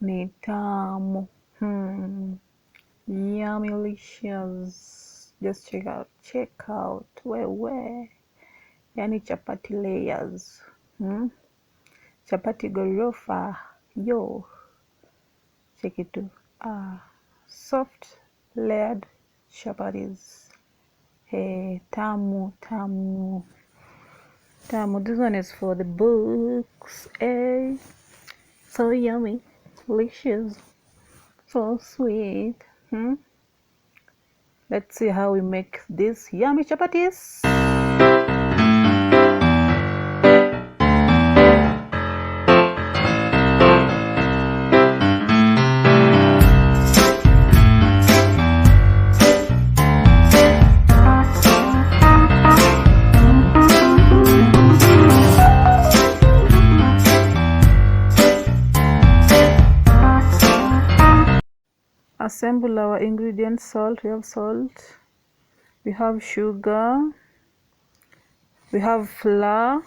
ni tamu. Yummylicious. Just check out. Wewe. Yani chapati layers. Chapati gorofa. Yo. Check it too. Soft layered chapatis. Hey, tamu. This one is for the books. Hey. So yummy. Delicious. So sweet. Let's see how we make these yummy chapatis. Assemble our ingredients. Salt, we have salt, we have sugar, we have flour,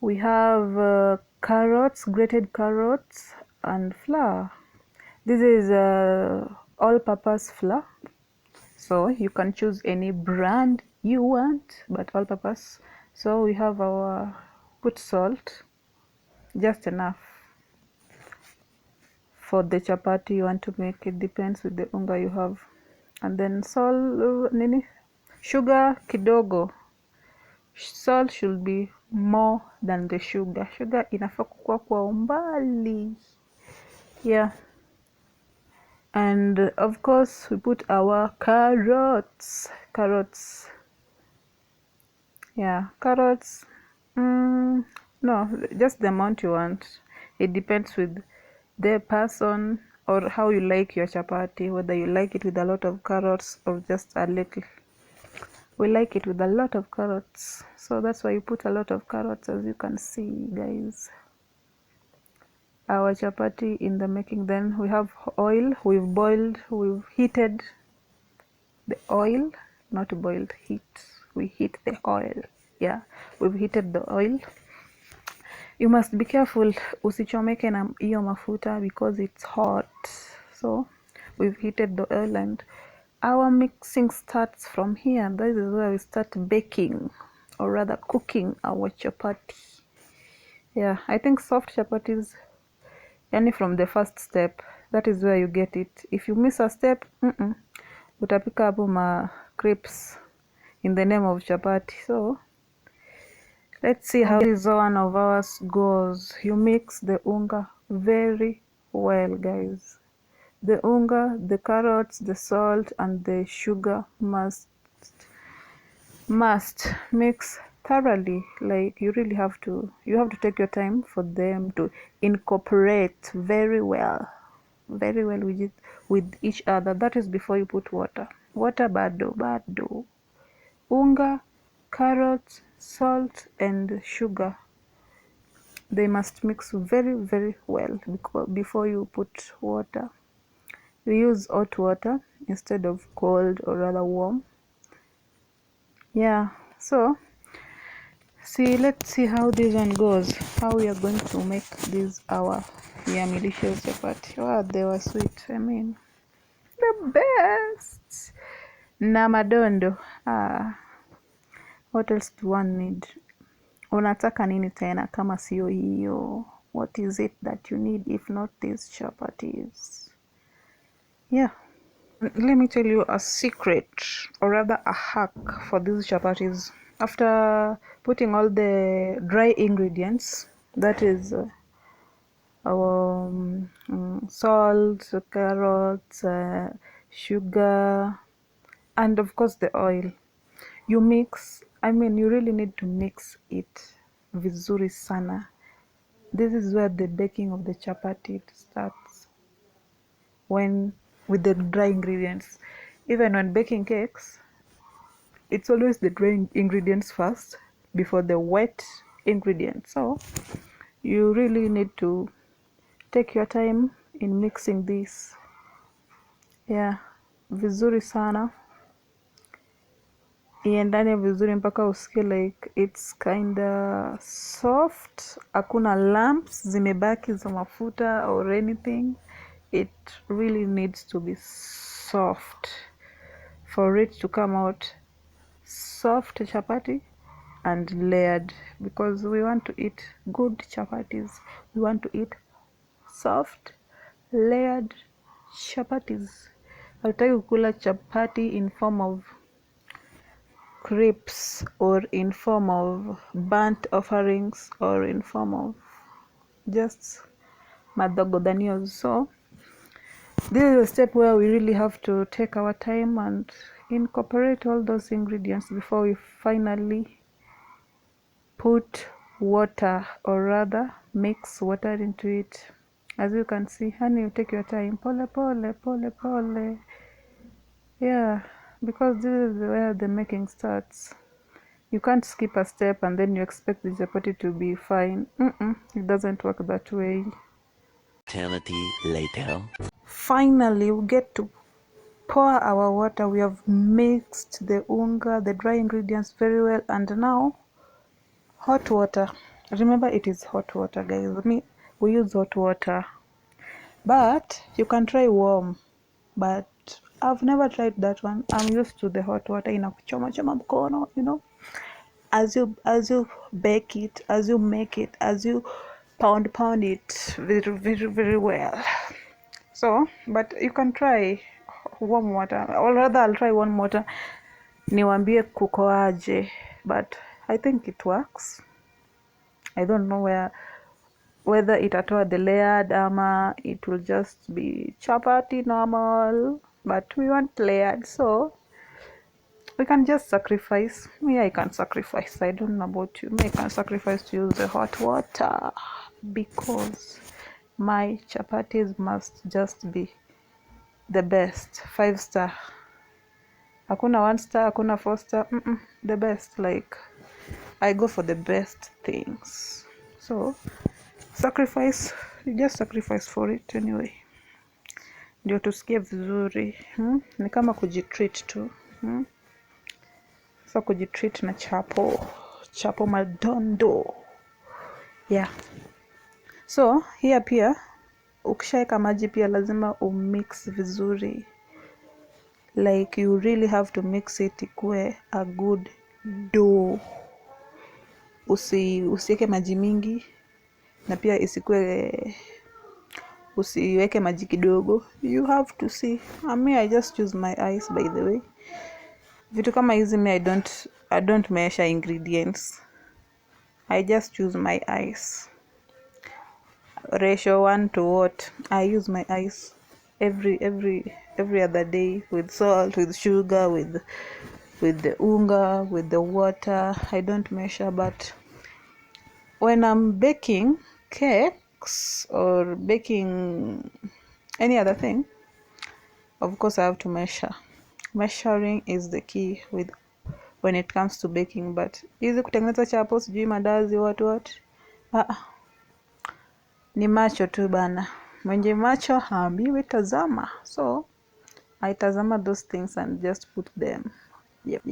we have carrots, grated carrots, and flour. This is all-purpose flour, so you can choose any brand you want, but all-purpose. So we have our put salt, just enough for the chapati you want to make. It depends with the unga you have. And then salt, sugar kidogo. Salt should be more than the sugar. Sugar inafaa kukua kwa umbali. Yeah. And of course we put our carrots. Yeah, carrots. No, just the amount you want. It depends with the person or how you like your chapati, whether you like it with a lot of carrots or just a little. We like it with a lot of carrots, so that's why you put a lot of carrots, as you can see, guys. Our chapati in the making. Then we have oil. We've heated the oil, not boiled, we heat the oil. Yeah, we've heated the oil. You must be careful usichomeke na hiyo mafuta because it's hot. So we've heated the oil and our mixing starts from here. This is where we start baking, or rather cooking our chapati. Yeah, I think soft chapatis, yani from the first step, that is where you get it. If you miss a step, utapika hapo ma crepes in the name of chapati. So let's see how this one of ours goes. You mix the unga very well, guys. The unga, the carrots, the salt, and the sugar must mix thoroughly. Like you really have to take your time for them to incorporate very well with each other. That is before you put water. Bado. Unga, carrots, salt, and sugar, they must mix very well before you put water. You use hot water instead of cold or rather warm. Yeah, so let's see how this one goes, how we are going to make this our yummy delicious chapati. Wow, they were sweet. I mean, the best. Na madondo. What else do one need? Unataka nini tena kama sio hiyo? What is it that you need if not these chapatis? Yeah. Let me tell you a secret, or rather a hack for these chapatis. After putting all the dry ingredients, that is our salt, carrots, sugar, and of course the oil, you mix. I mean, you really need to mix it vizuri sana. This is where the baking of the chapati starts, when with the dry ingredients. Even when baking cakes, it's always the dry ingredients first before the wet ingredients. So you really need to take your time in mixing this. Yeah, vizuri sana. iendane vizuri mpaka usikie like it's kinda soft, hakuna lumps zimebaki za mafuta or anything. It really needs to be soft for it to come out soft chapati and layered, because we want to eat good chapatis. We want to eat soft layered chapatis. Hatutaki kukula chapati in form of crepes or in form of burnt offerings or in form of just madogodanios. So this is a step where we really have to take our time and incorporate all those ingredients before we finally put water, or rather mix water into it. As you can see, honey, you take your time, pole pole pole pole. Yeah, because this is where the making starts. You can't skip a step and then you expect the chapati to be fine. It doesn't work that way. Eternity later. Finally, we get to pour our water. We have mixed the unga, the dry ingredients very well, and now hot water. Remember, it is hot water, guys. We use hot water, but you can try warm, but I've never tried that one. I'm used to the hot water. Inakuchoma choma mkono, you know. As you bake it, as you make it, as you pound it very well. So, but you can try warm water, or rather I'll try warm water niwambie kuko aje, but I think it works. I don't know whether itatoa the layered ama it will just be chapati normal, but we want layered, so we can just sacrifice. Me, I can sacrifice. I don't know about you. Me, I can sacrifice to use the hot water because my chapatis must just be the best. 5-star. Hakuna 1-star, hakuna 4-star. The best. Like, I go for the best things. So, sacrifice. You just sacrifice for it anyway. Ndio tusikie vizuri. Ni kama kujitreat tu. So kujitreat na chapo madondo. Yeah. So here pia ukishaeka maji pia lazima umix vizuri. Like you really have to mix it ikue a good dough. Usiweke maji mingi na pia usiweke maji kidogo. You have to see. I just use my eyes, by the way. Vitu kama hizi I don't measure ingredients. I just use my eyes. Ratio 1 to what? I use my eyes every other day, with salt, with sugar, with the unga, with the water. I don't measure, but when I'm baking cakes or baking any other thing, of course I have to measure. Measuring is the key when it comes to baking. But hizi kutengeneza chapo, sijui madazi, what ni macho tu bana. Mwenye macho haambiwi tazama. So I tazama those things and just put them. Yep.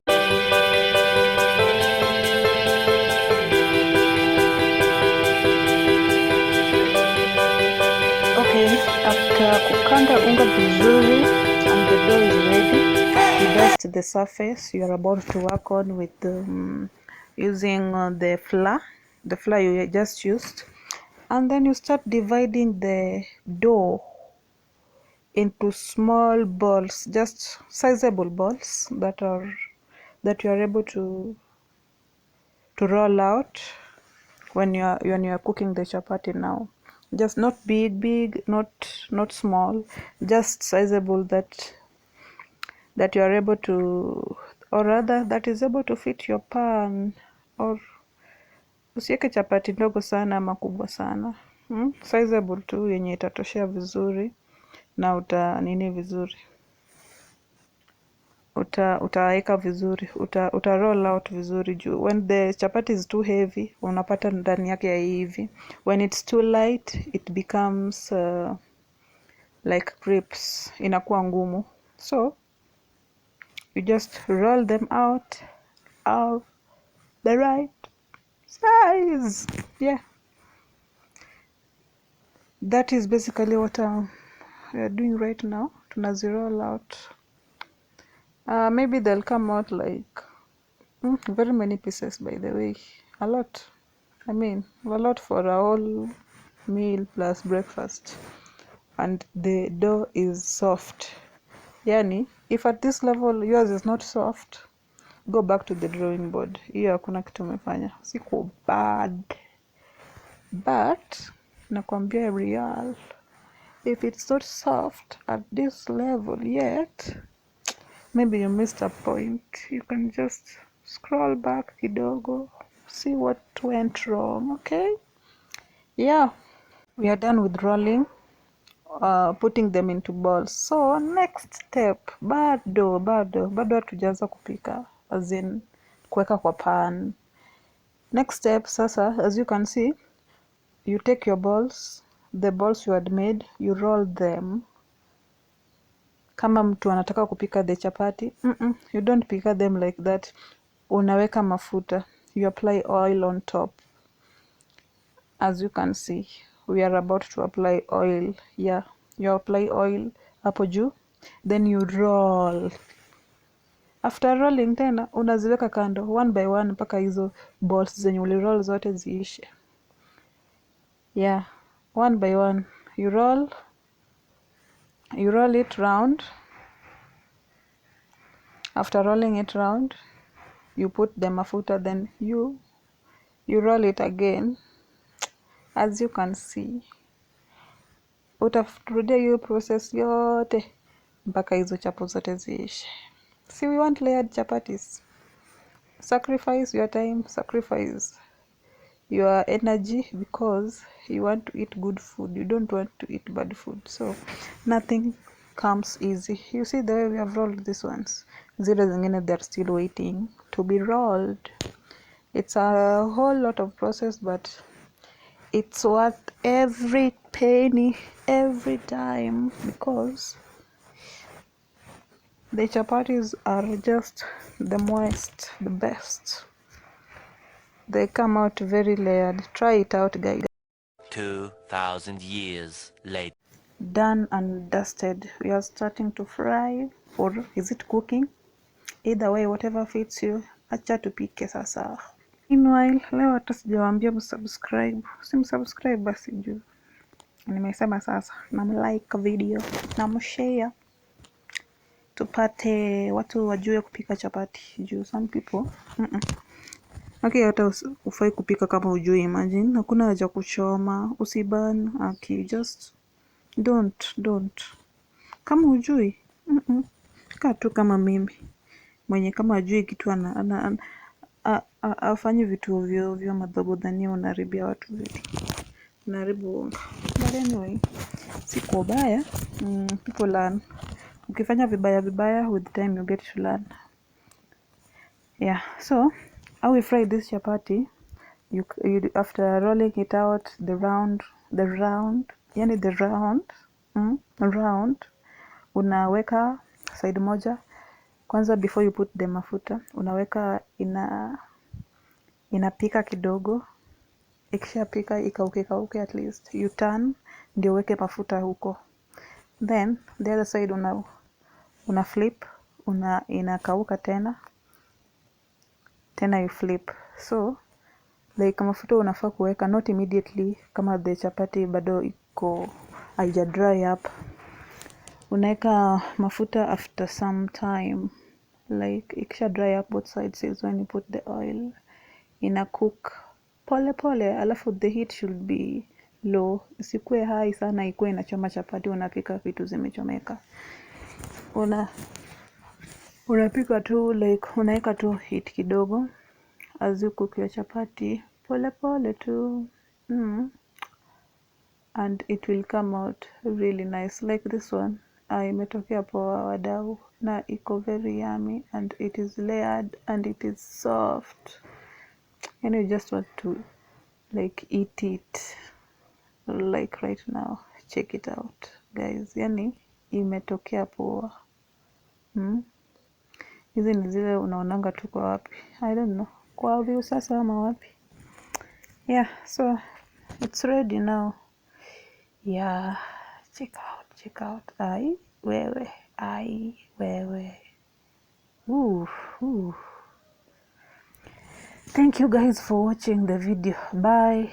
Okay, after kukanda unga vizuri and the dough is ready, you dust the surface you are about to work on with using the flour you just used, and then you start dividing the dough into small balls, just sizable balls that you are able to roll out when you are cooking the chapati. Now, just not big, not small, just sizable that you are able to, or rather that is able to fit your pan. Or usiweke chapati ndogo sana ama kubwa sana, sizable tu yenye itatoshea vizuri na vizuri, utaweka vizuri, uta roll out vizuri juu. When the chapati is too heavy, unapata ndani yake ya hivi. When it's too light, it becomes like crepes, inakuwa ngumu. So you just roll them out of the right size. Yeah, that is basically what we are doing right now. Tunazi roll out. Maybe they'll come out like very many pieces, by the way. A lot. I mean, a lot for a whole meal plus breakfast. And the dough is soft. Yani, if at this level yours is not soft, go back to the drawing board. Hiyo hakuna kitu umefanya. Siko bad. But nakwambia real, if it's not soft at this level yet, maybe you missed a point. You can just scroll back kidogo, see what went wrong. Okay, yeah, we are done with rolling, putting them into balls. So next step, bado hatujaanza kupika, as in kuweka kwa pan. Next step sasa, as you can see, you take your balls, the balls you had made, you roll them. Kama mtu anataka kupika the chapati, you don't pika them like that. Unaweka mafuta, you apply oil on top. As you can see, we are about to apply oil. Yeah, you apply oil hapo juu, then you roll. After rolling tena unaziweka kando one by one mpaka hizo balls zenye uliroll zote ziishe. Yeah, one by one you roll it round. After rolling it round, you put the mafuta, then you roll it again. As you can see, utarudia hiyo process yote mpaka hizo chapo zote ziishe. See, we want layered chapatis. Sacrifice your time, sacrifice your energy, because you want to eat good food. You don't want to eat bad food. So nothing comes easy. You see the way we have rolled these ones. Zile zingine they're still waiting to be rolled. It's a whole lot of process, but it's worth every penny, every time, because the chapatis are just the moist, the best. They come out very layered. Try it out, guys. 2,000 years later. Done and dusted. We are starting to fry, or is it cooking? Either way, whatever fits you. Acha tupike sasa. Meanwhile, leo hata sijawaambia msubscribe. Simsubscribe basi juu nimesema sasa, namlike video, namshare, tupate watu wajue kupika chapati juu some people okay, hata ufai kupika kama ujui. Imagine hakuna haja kuchoma, usiban, just don't. Kama ujui kaa tu kama mimi mwenye kama ajui kitu afanye vitu ovyo ovyo, madhogodhania, unaribia watu vitu, unaribu unga. But anyway, siko baya. People learn. Ukifanya vibaya with time you get to learn. Yeah, so how we fry this chapati, you after rolling it out the round yani the round, unaweka side moja kwanza. Before you put the mafuta, unaweka inapika kidogo. Ikishapika ikauke at least, you turn ndio uweke mafuta huko. Then the other side una flip, inakauka tena you flip. So like mafuta unafaa kuweka not immediately, kama the chapati bado iko haija dry up. Unaweka mafuta after some time, like ikisha dry up both sides is when you put the oil. Ina cook pole pole, alafu the heat should be low, isikue high sana ikuwe inachoma chapati. Unapika vitu zimechomeka, unapika tu like unaweka tu heat kidogo as you cook your chapati pole pole tu, and it will come out really nice like this one. Imetokea poa wadau, na iko very yummy, and it is layered and it is soft, and you just want to like eat it like right now. Check it out guys, yani imetokea poa. Hizi ni zile unaonanga tu kwa wapi, I don't know, kwa view sasa ama wapi. Yeah, so it's ready now. Yeah, check out. Ai wewe. Ooh. Thank you guys for watching the video. Bye.